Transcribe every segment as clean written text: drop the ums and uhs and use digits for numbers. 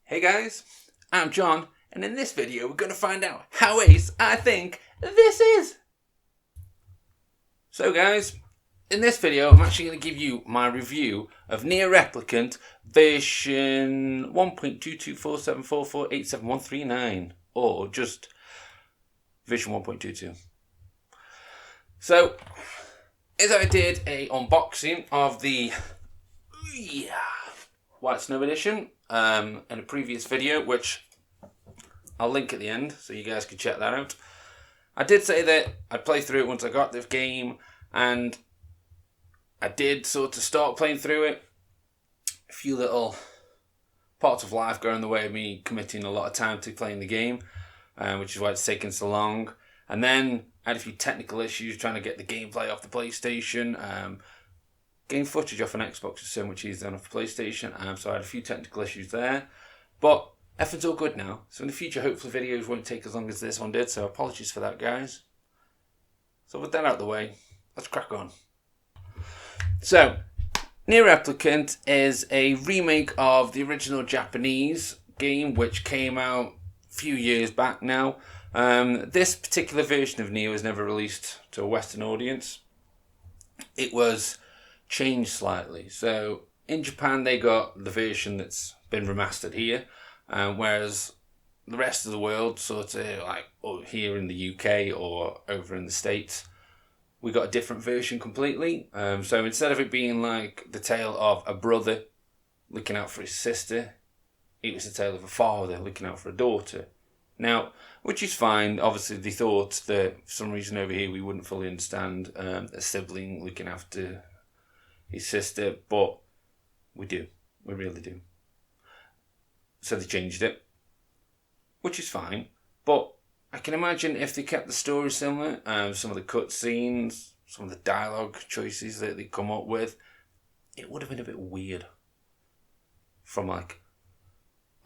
Hey guys, I'm John, and in this video we're going to find out how ace I think this is. So guys, in this video I'm actually going to give you my review of Nier Replicant version 1.22474487139, or just version 1.22. So, as I did a unboxing of the White Snow Edition in a previous video, which I'll link at the end so you guys can check that out. I did say that I'd play through it once I got this game, and I did sort of start playing through it. A few little parts of life going the way of me committing a lot of time to playing the game, which is why it's taken so long. And then I had a few technical issues trying to get the gameplay off the PlayStation. Getting footage off an Xbox is so much easier than off the PlayStation, so I had a few technical issues there. But everything's all good now, so in the future hopefully videos won't take as long as this one did, so apologies for that, guys. So with that out of the way, let's crack on. So, Nier Replicant is a remake of the original Japanese game, which came out a few years back now. This particular version of Nier was never released to a Western audience. It was changed slightly. So in Japan they got the version that's been remastered here, whereas the rest of the world, sort of like here in the UK or over in the States, we got a different version completely. So instead of it being like the tale of a brother looking out for his sister, it was the tale of a father looking out for a daughter. Now, which is fine. Obviously they thought that for some reason over here we wouldn't fully understand a sibling looking after his sister, but we do. We really do. So they changed it, which is fine. But I can imagine if they kept the story similar, some of the cutscenes, some of the dialogue choices that they come up with, it would have been a bit weird from like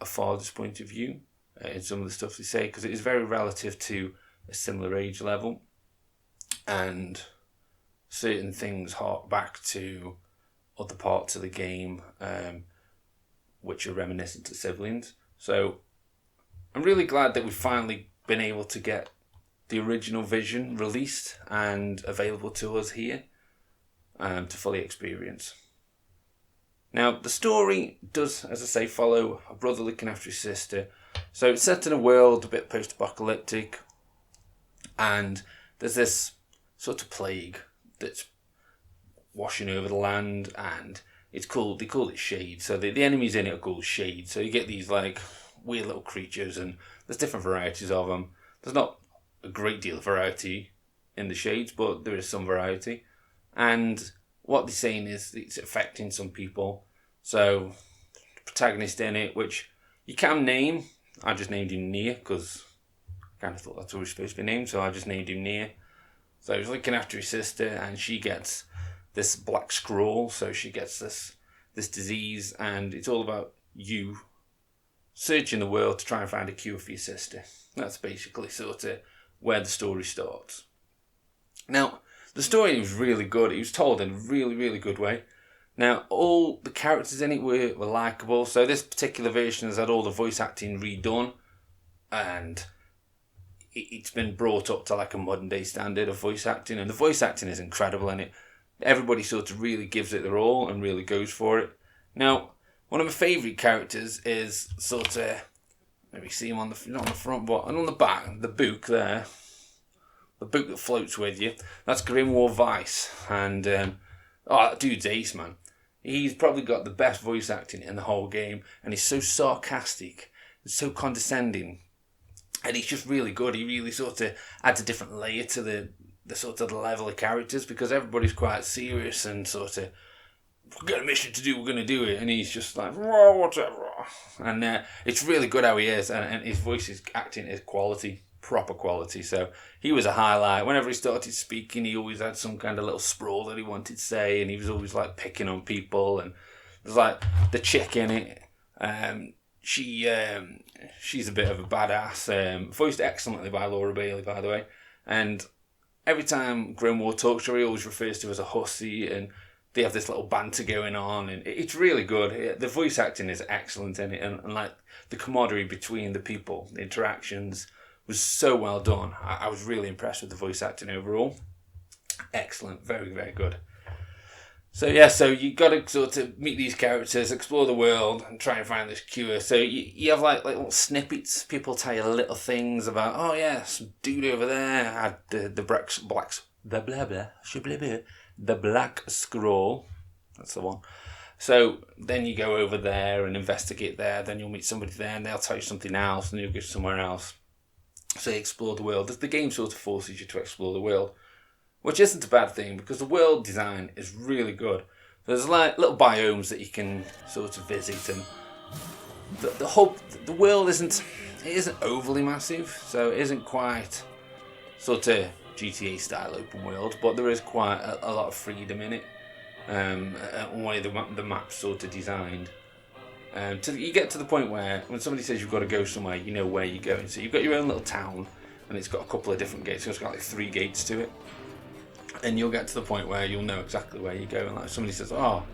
a father's point of view in some of the stuff they say, because it is very relative to a similar age level, and certain things hark back to other parts of the game, which are reminiscent to siblings. So I'm really glad that we've finally been able to get the original vision released and available to us here to fully experience. Now, the story does, as I say, follow a brother looking after his sister. So it's set in a world a bit post-apocalyptic, and there's this sort of plague that's washing over the land, and they call it shade. So the enemies in it are called shade. So you get these like weird little creatures, and there's different varieties of them. There's not a great deal of variety in the shades, but there is some variety. And what they're saying is it's affecting some people. So the protagonist in it, which you can name, I just named him Nier because I kind of thought that's what he was supposed to be named, so I just named him Nier. So he's looking after his sister, and she gets this black scroll, so she gets this disease, and it's all about you searching the world to try and find a cure for your sister. That's basically sort of where the story starts. Now, the story was really good. It was told in a really, really good way. Now, all the characters in it were likeable. So this particular version has had all the voice acting redone, and it's been brought up to like a modern day standard of voice acting, and the voice acting is incredible in it. Everybody sort of really gives it their all and really goes for it. Now, one of my favourite characters is sort of, maybe see him on the, not on the front, but on the back, the book there. The book that floats with you. That's Grimoire Vice. And, that dude's ace, man. He's probably got the best voice acting in the whole game. And he's so sarcastic and so condescending. And he's just really good. He really sort of adds a different layer to the sort of the level of characters, because everybody's quite serious and sort of, we've got a mission to do, we're going to do it, and he's just like, whatever. And it's really good how he is, and his voice acting is quality, proper quality. So he was a highlight. Whenever he started speaking, he always had some kind of little sprawl that he wanted to say, and he was always like picking on people. And there's like the chick in it, she's a bit of a badass, voiced excellently by Laura Bailey, by the way. And every time Grimoire talks to her, he always refers to her as a hussy, and they have this little banter going on, and it's really good. The voice acting is excellent in it, and like the camaraderie between the people, the interactions was so well done. I was really impressed with the voice acting overall. Excellent, very, very good. So yeah, so you got to sort of meet these characters, explore the world, and try and find this cure. So you have like little snippets. People tell you little things about, oh yeah, some dude over there had the black scroll. That's the one. So then you go over there and investigate there. Then you'll meet somebody there, and they'll tell you something else, and you'll go somewhere else. So you explore the world. The game sort of forces you to explore the world, which isn't a bad thing because the world design is really good. There's like little biomes that you can sort of visit, and the world isn't overly massive, so it isn't quite sort of GTA style open world, but there is quite a lot of freedom in it. Way the map's sort of designed. You get to the point where when somebody says you've got to go somewhere, you know where you're going. So you've got your own little town, and it's got a couple of different gates. So it's got like 3 gates to it. And you'll get to the point where you'll know exactly where you're going. Like somebody says, oh,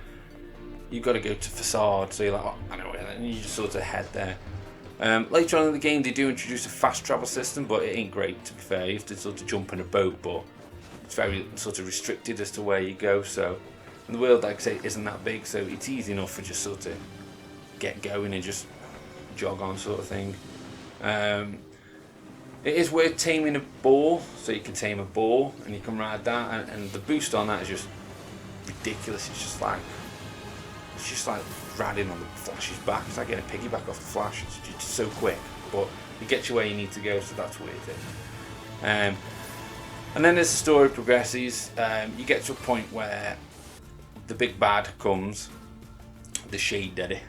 you've got to go to Facade. So you're like, oh, I know where. And you just sort of head there. Later on in the game, they do introduce a fast travel system, but it ain't great, to be fair. You have to sort of jump in a boat, but it's very sort of restricted as to where you go. So, and the world, like I say, isn't that big, so it's easy enough for just sort of get going and just jog on sort of thing. It is worth taming a boar, so you can tame a boar and you can ride that, and the boost on that is just ridiculous. It's just like riding on the Flash's back. It's like getting a piggyback off the Flash. It's just so quick, but it gets you where you need to go, so that's worth it. And then as the story progresses, you get to a point where the big bad comes, the Shade Daddy.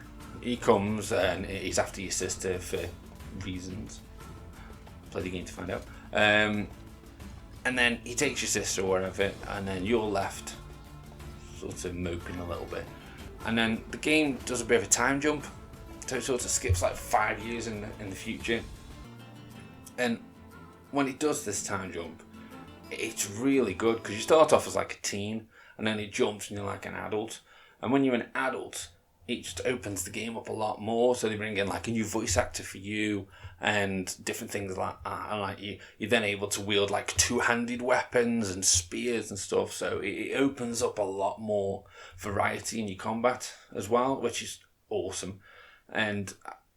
He comes and he's after your sister for reasons. Play the game to find out. And then he takes your sister or whatever, and then you're left sort of moping a little bit. And then the game does a bit of a time jump, so it sort of skips like 5 years in the future. And when it does this time jump, it's really good because you start off as like a teen, and then it jumps and you're like an adult. And when you're an adult, it just opens the game up a lot more. So they bring in like a new voice actor for you and different things like that. And like you're then able to wield like 2-handed weapons and spears and stuff. So it opens up a lot more variety in your combat as well, which is awesome. And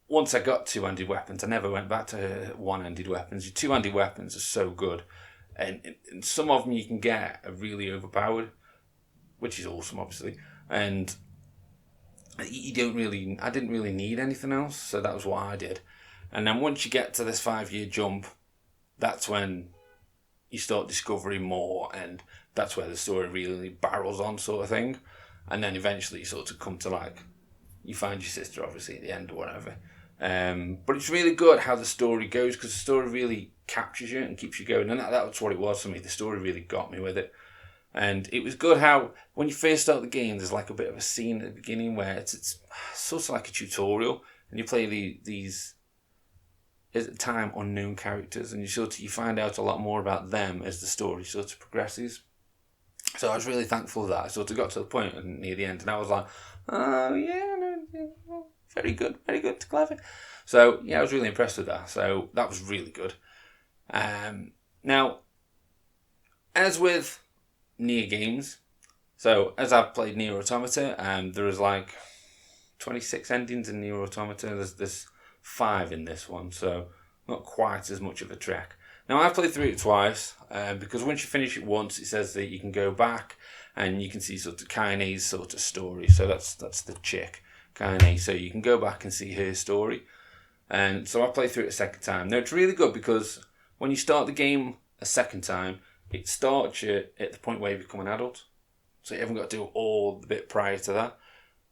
once I got 2-handed weapons, I never went back to 1-handed weapons. Your 2-handed weapons are so good. And some of them you can get are really overpowered, which is awesome, obviously. And I didn't really need anything else, so that was what I did. And then once you get to this 5-year jump, that's when you start discovering more, and that's where the story really barrels on, sort of thing. And then eventually you sort of come to like, you find your sister obviously at the end or whatever. But it's really good how the story goes, because the story really captures you and keeps you going, and that's what it was for me. The story really got me with it. And it was good how, when you first start the game, there's like a bit of a scene at the beginning where it's sort of like a tutorial, and you play these at the time unknown characters, and you find out a lot more about them as the story sort of progresses. So I was really thankful for that. I sort of got to the point and near the end, and I was like, oh yeah, very good, clever. So yeah, I was really impressed with that. So that was really good. Now, as with Nier games, so as I've played Nier Automata, there is like 26 endings in Nier Automata. There's 5 in this one, so not quite as much of a trek. Now I've played through it twice, because once you finish it once, it says that you can go back and you can see sort of Kaine's sort of story. So that's the chick, Kaine. So you can go back and see her story. And so I played through it a second time. Now it's really good because when you start the game a second time, it starts you at the point where you become an adult. So you haven't got to do all the bit prior to that.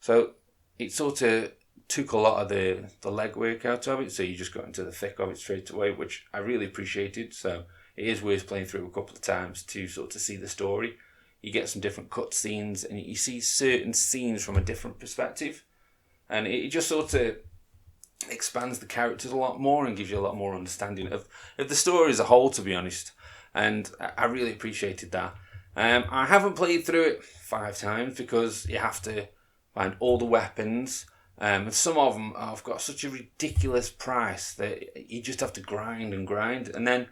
So it sort of took a lot of the legwork out of it. So you just got into the thick of it straight away, which I really appreciated. So it is worth playing through a couple of times to sort of see the story. You get some different cut scenes and you see certain scenes from a different perspective. And it just sort of expands the characters a lot more and gives you a lot more understanding of the story as a whole, to be honest. And I really appreciated that. I haven't played through it 5 times because you have to find all the weapons. And some of them have got such a ridiculous price that you just have to grind and grind. And then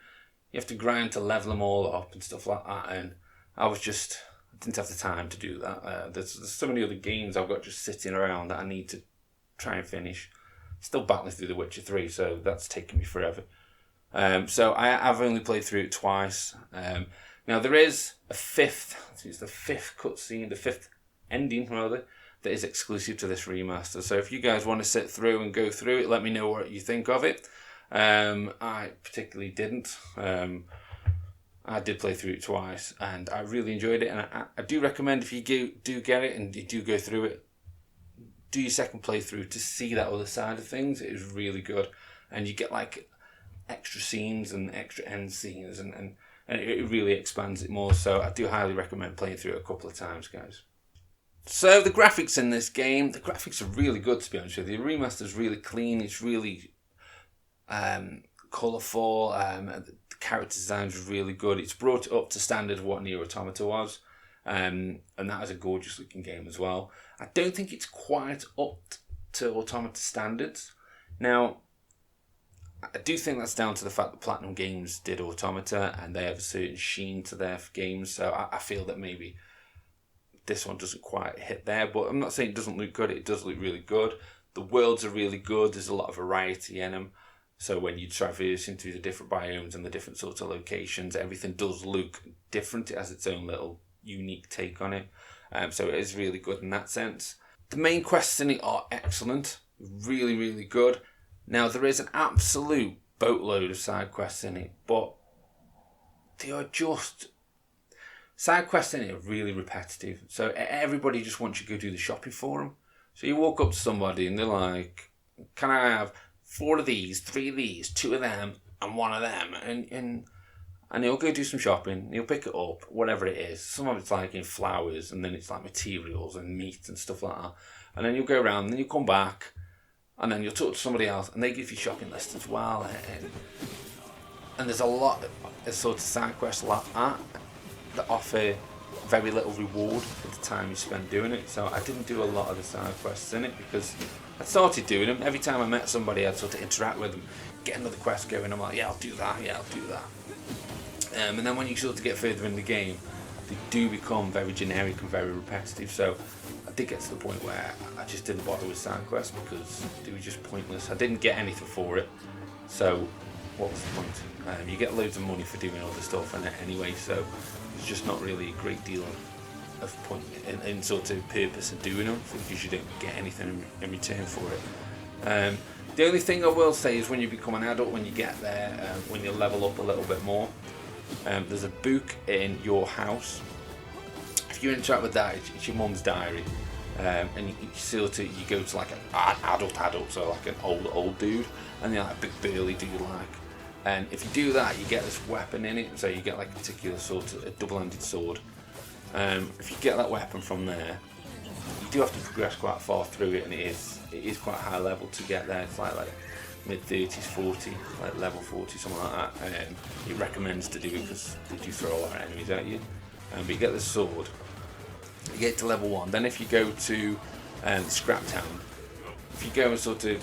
you have to grind to level them all up and stuff like that. And I didn't have the time to do that. There's so many other games I've got just sitting around that I need to try and finish. Still battling through The Witcher 3, so that's taken me forever. So I've only played through it twice. Now there is a fifth, it's the fifth cutscene, the fifth ending rather, that is exclusive to this remaster. So if you guys want to sit through and go through it, let me know what you think of it. I particularly didn't. I did play through it twice, and I really enjoyed it. And I do recommend if you do get it and you do go through it, do your second playthrough to see that other side of things. It is really good, and you get like extra scenes and extra end scenes, and it really expands it more. So I do highly recommend playing through it a couple of times, guys. So the graphics in this game, the graphics are really good, to be honest with you. The remaster is really clean. It's really colourful. The character design is really good. It's brought it up to standard of what Nier Automata was. And that is a gorgeous looking game as well. I don't think it's quite up to Automata standards. Now, I do think that's down to the fact that Platinum Games did Automata and they have a certain sheen to their games. So I feel that maybe this one doesn't quite hit there. But I'm not saying it doesn't look good. It does look really good. The worlds are really good. There's a lot of variety in them. So when you traverse into the different biomes and the different sorts of locations, everything does look different. It has its own little unique take on it. So it is really good in that sense. The main quests in it are excellent. Really, really good. Now, there is an absolute boatload of side quests in it, but they are just... Side quests in it are really repetitive. So everybody just wants you to go do the shopping for them. So you walk up to somebody and they're like, can I have 4 of these, 3 of these, 2 of them, and 1 of them? And he'll go do some shopping, he'll pick it up, whatever it is. Some of it's like in flowers, and then it's like materials and meat and stuff like that. And then you'll go around, and then you'll come back, and then you'll talk to somebody else, and they give you shopping lists as well. And there's a lot of sort of side quests like that offer very little reward for the time you spend doing it. So I didn't do a lot of the side quests in it because I started doing them. Every time I met somebody, I'd sort of interact with them, get another quest going. I'm like, yeah, I'll do that, yeah, I'll do that. And then when you sort of get further in the game, they do become very generic and very repetitive. So I did get to the point where I just didn't bother with side quests because they were just pointless. I didn't get anything for it, so what was the point? You get loads of money for doing other stuff in it anyway, so there's just not really a great deal of point in sort of purpose of doing them because you don't get anything in return for it. The only thing I will say is when you become an adult, when you get there, when you level up a little bit more, there's a book in your house. If you interact with that, it's your mum's diary, and you go to like an adult, so like an old dude, and you're like a big burly dude like. And if you do that, you get this weapon in it. So you get like a particular sort of a double-handed sword. If you get that weapon from there, you do have to progress quite far through it, and it is quite high level to get there. It's like mid-30s, 40, like level 40, something like that. It recommends to do it because they do throw a lot of enemies at you. But you get the sword, you get to level 1. Then if you go to Scrap Town, if you go and sort of,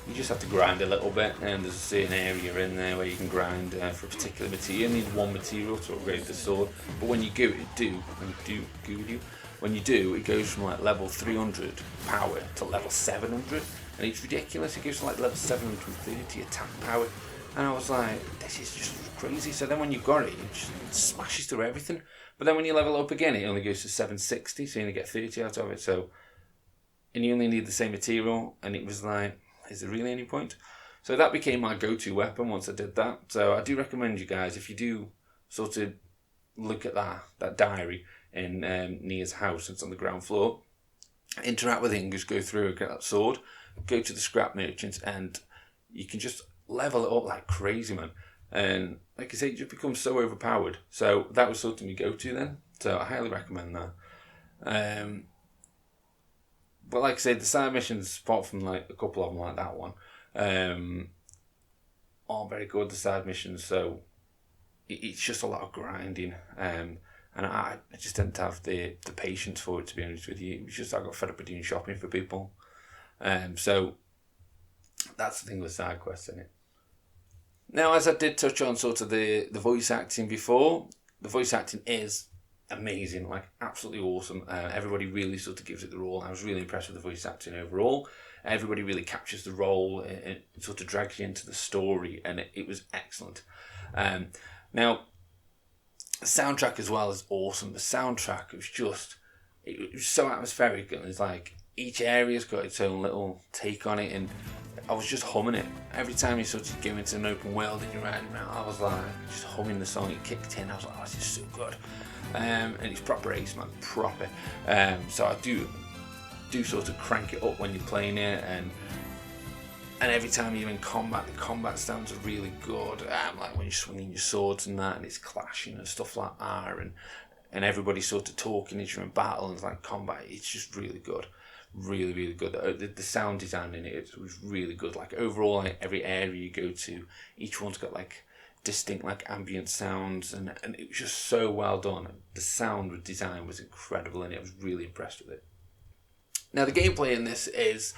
you just have to grind a little bit, and there's a certain area in there where you can grind for a particular material. You need 1 material to upgrade the sword, but when you do, it goes from like level 300 power to level 700, and it's ridiculous. It goes to like level 730 attack power, and I was like, this is just crazy. So then when you got it, it just smashes through everything. But then when you level up again, it only goes to 760, so you only get 30 out of it. So, and you only need the same material, and it was like, is there really any point? So that became my go-to weapon once I did that. So I do recommend you guys, if you do sort of look at that diary in Nier's house, it's on the ground floor, interact with it and just go through and get that sword, go to the scrap merchants, and you can just level it up like crazy, man. And like I say, it just becomes so overpowered. So that was sort of my go-to then. So I highly recommend that. But like I said, the side missions, apart from like a couple of them like that one, aren't very good, the side missions. So it's just a lot of grinding. and I just didn't have the patience for it, to be honest with you. It was just I got fed up with doing shopping for people. So that's the thing with side quests in it. Now, as I did touch on sort of the voice acting before, the voice acting is amazing, like absolutely awesome. Everybody really sort of gives it the role. I was really impressed with the voice acting overall. Everybody really captures the role and sort of drags you into the story, and it was excellent. Now, the soundtrack as well is awesome. The soundtrack was just, it was so atmospheric, and it's like each area's got its own little take on it, and I was just humming it. Every time you sort of go into an open world and you're riding around, I was like just humming the song. It kicked in. I was like, oh, this is so good. And it's proper ace, man, proper. So I do sort of crank it up when you're playing it, and every time you're in combat, the combat sounds are really good. Like when you're swinging your swords and that, and it's clashing and stuff like that, and everybody's sort of talking as you're in battle, and it's like combat. It's just really good. Really, really good. The sound design in it was really good. Like overall, like every area you go to, each one's got like distinct like ambient sounds, and it was just so well done. The sound design was incredible, and I was really impressed with it. Now the gameplay in this is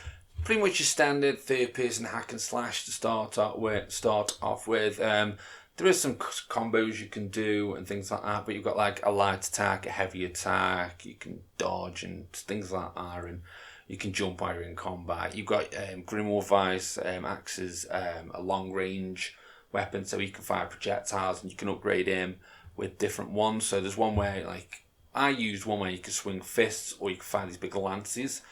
pretty much your standard third-person hack and slash to start off with. There is some combos you can do and things like that, but you've got like a light attack, a heavy attack, you can dodge and things like that, and you can jump while you're in combat. You've got Grimoire Vice axes, a long range weapon, so you can fire projectiles and you can upgrade him with different ones. So there's one where, like, I used one where you can swing fists, or you can fire these big lances.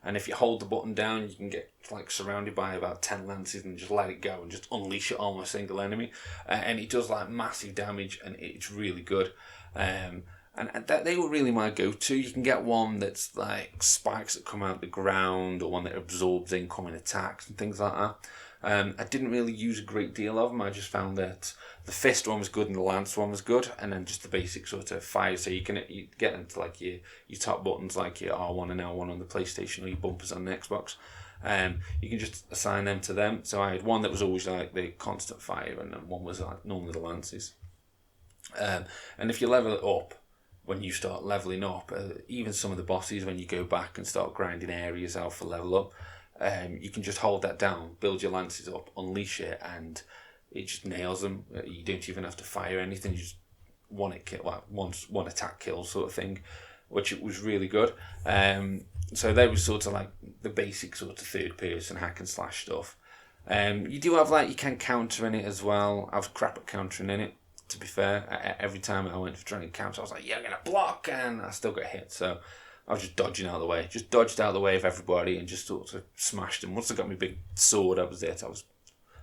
And if you hold the button down, you can get like surrounded by about 10 lances and just let it go and just unleash it on a single enemy. And it does like massive damage, and it's really good. And that they were really my go-to. You can get one that's like spikes that come out the ground, or one that absorbs incoming attacks and things like that. I didn't really use a great deal of them. I just found that the fist one was good and the lance one was good, and then just the basic sort of fire. So you get into like your top buttons, like your R1 and L1 on the PlayStation, or your bumpers on the Xbox. You can just assign them to them. So I had one that was always like the constant fire, and then one was like normally the lances. And if you level it up, when you start leveling up, even some of the bosses, when you go back and start grinding areas out for level up, you can just hold that down, build your lances up, unleash it, and it just nails them. You don't even have to fire anything. You just one attack kill sort of thing, which it was really good. So that was sort of like the basic sort of third person hack and slash stuff. You do have like, you can counter in it as well. I was crap at countering in it, to be fair. Every time I went for trying to counter, I was like, yeah, I'm gonna block, and I still got hit. So I was just dodging out of the way. Just dodged out of the way of everybody and just sort of smashed them. Once I got my big sword, that was it. I was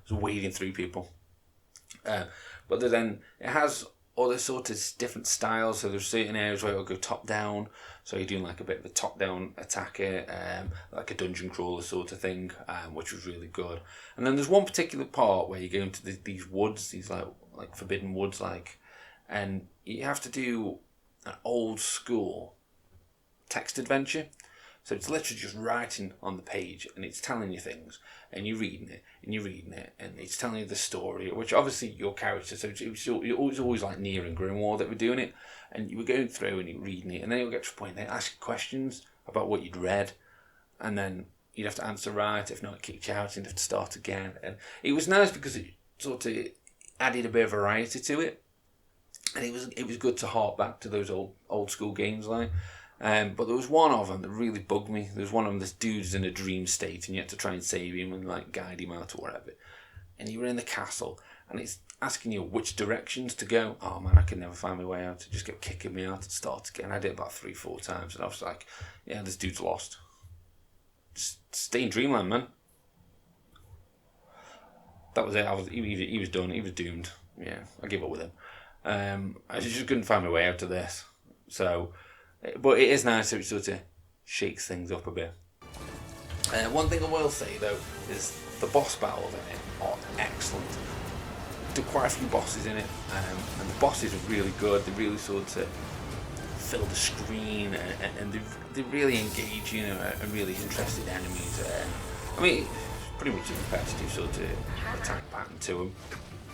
wading through people. But then it has other sort of different styles. So there's certain areas where it'll go top down. So you're doing like a bit of a top down attacker, like a dungeon crawler sort of thing, which was really good. And then there's one particular part where you go into these woods, these like forbidden woods, and you have to do an old school text adventure. So it's literally just writing on the page, and it's telling you things, and you're reading it, and it's telling you the story, which obviously your character, so it was always like Nier and Grimoire that were doing it, and you were going through and you're reading it, and then you'll get to a point, they ask you questions about what you'd read, and then you'd have to answer right. If not, it kicked you out and you'd have to start again. And it was nice because it sort of added a bit of variety to it, and it was good to hark back to those old school games like. But there was one of them that really bugged me. There was one of them, this dude's in a dream state, and you had to try and save him and like guide him out or whatever. And you were in the castle, and it's asking you which directions to go. Oh man, I could never find my way out. It just kept kicking me out and start again. I did it about 3-4 times, and I was like, yeah, this dude's lost. Just stay in dreamland, man. That was it. He was done. He was doomed. Yeah, I gave up with him. I just couldn't find my way out of this. So. But it is nice, so it sort of shakes things up a bit. One thing I will say though is the boss battles in it are excellent. There are quite a few bosses in it, and the bosses are really good. They really sort of fill the screen, and they really engage you, and really interested enemies. I mean, pretty much a competitive sort of attack pattern to them,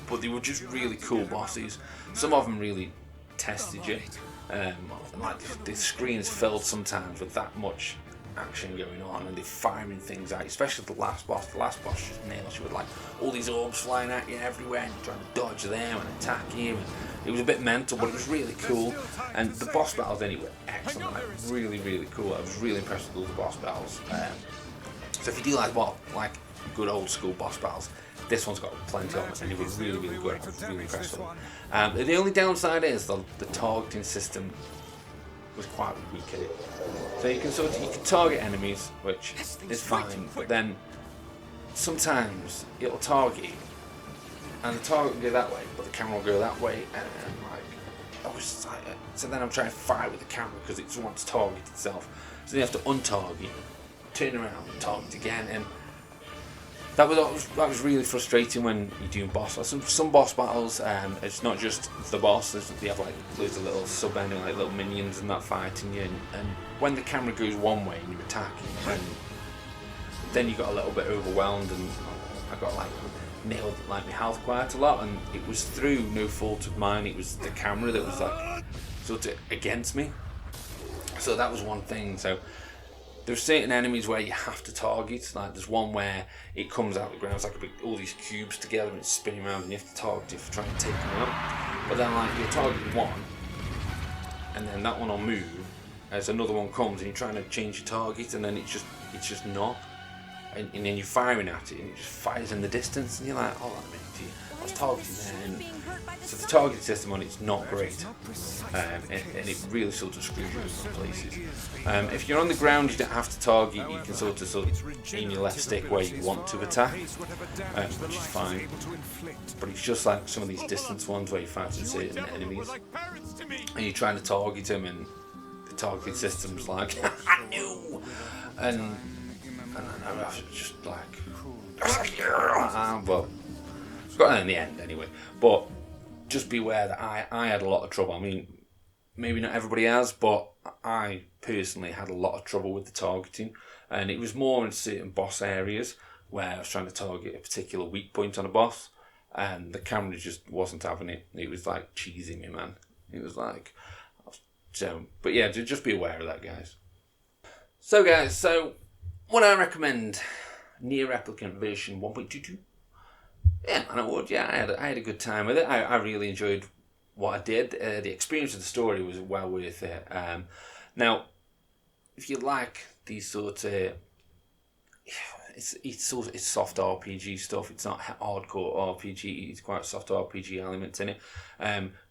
but they were just really cool bosses. Some of them really tested you. Like the screen's filled sometimes with that much action going on, and they're firing things out, especially the last boss. The last boss just nails you with like all these orbs flying at you everywhere, and you're trying to dodge them and attack you. And it was a bit mental, but it was really cool. And the boss battles anyway, excellent, like really, really cool. I was really impressed with all the boss battles. So if you do like good old school boss battles, this one's got plenty of them, and it was really, really good. I was really impressed with it. The only downside is the targeting system was quite weak in it. So you can target enemies, which is fine, but then sometimes it'll target you, and the target will go that way, but the camera will go that way, and so then I'm trying to fight with the camera because it just wants to target itself. So you have to untarget, turn around, and target again, and that was really frustrating when you're doing boss battles. Some boss battles, it's not just the boss. They have like loads of little sub-enemies, like little minions and that fighting you. And when the camera goes one way and you're attacking, then you got a little bit overwhelmed, and I got like nailed like my health quite a lot. And it was through no fault of mine. It was the camera that was like sort of against me. So that was one thing. So there's certain enemies where you have to target. Like there's one where it comes out of the ground, it's like all these cubes together and it's spinning around, and you have to target it for trying to take them out. But then like you'll target one, and then that one will move as another one comes, and you're trying to change your target, and then it's just not. And then you're firing at it, and it just fires in the distance, and you're like, oh, I was targeting there. And so the target system on it's not great, and it really sort of screws you in some places. If you're on the ground, you don't have to target. You can sort of aim your left stick where you want to attack, which is fine. But it's just like some of these distance ones where you're fighting certain enemies, and you're trying to target them, and the target system's like, I knew, and I was just like, but got there in the end anyway. But just beware that I had a lot of trouble. I mean, maybe not everybody has, but I personally had a lot of trouble with the targeting, and it was more in certain boss areas where I was trying to target a particular weak point on a boss, and the camera just wasn't having it. It was like cheesing me, man. It was like, so. But yeah, just be aware of that, guys. So guys, what I recommend, Nier Replicant version 1.22. Yeah, man, I would. Yeah, I had a good time with it. I really enjoyed what I did. The experience of the story was well worth it. Now, if you like these sort of, it's soft RPG stuff. It's not hardcore RPG. It's quite soft RPG elements in it.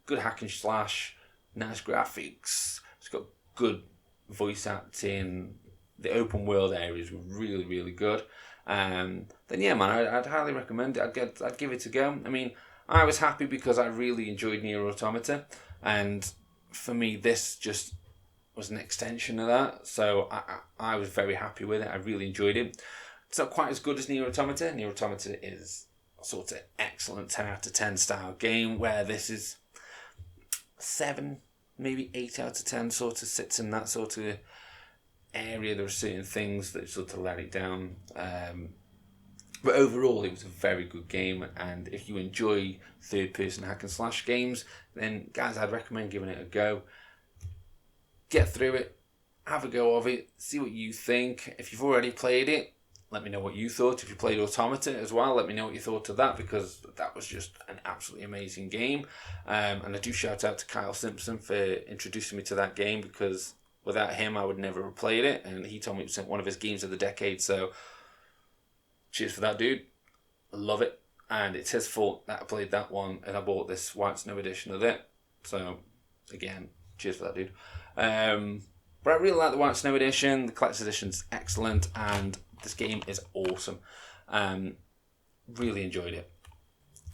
Good hack and slash, nice graphics. It's got good voice acting. The open world areas were really, really good. Then yeah, man, I'd highly recommend it. I'd give it a go. I mean, I was happy because I really enjoyed Nier Automata, and for me, this just was an extension of that. So I was very happy with it. I really enjoyed it. It's not quite as good as Nier Automata. Nier Automata is a sort of excellent 10 out of 10 style game, where this is 7, maybe 8 out of 10. Sort of sits in that sort of area. There are certain things that sort of let it down, but overall it was a very good game. And if you enjoy third-person hack and slash games, then guys, I'd recommend giving it a go. Get through it, have a go of it, see what you think. If you've already played it, let me know what you thought. If you played Automata as well, let me know what you thought of that, because that was just an absolutely amazing game. And I do shout out to Kyle Simpson for introducing me to that game, because without him, I would never have played it, and he told me it was one of his games of the decade, so cheers for that, dude. I love it, and it's his fault that I played that one, and I bought this White Snow edition of it, so again, cheers for that, dude. But I really like the White Snow edition. The collector's edition's excellent, and this game is awesome. Really enjoyed it.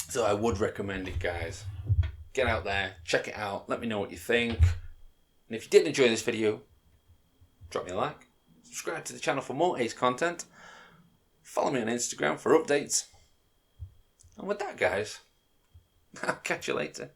So I would recommend it, guys. Get out there, check it out, let me know what you think. And if you did enjoy this video, drop me a like, subscribe to the channel for more Ace content, follow me on Instagram for updates. And with that, guys, I'll catch you later.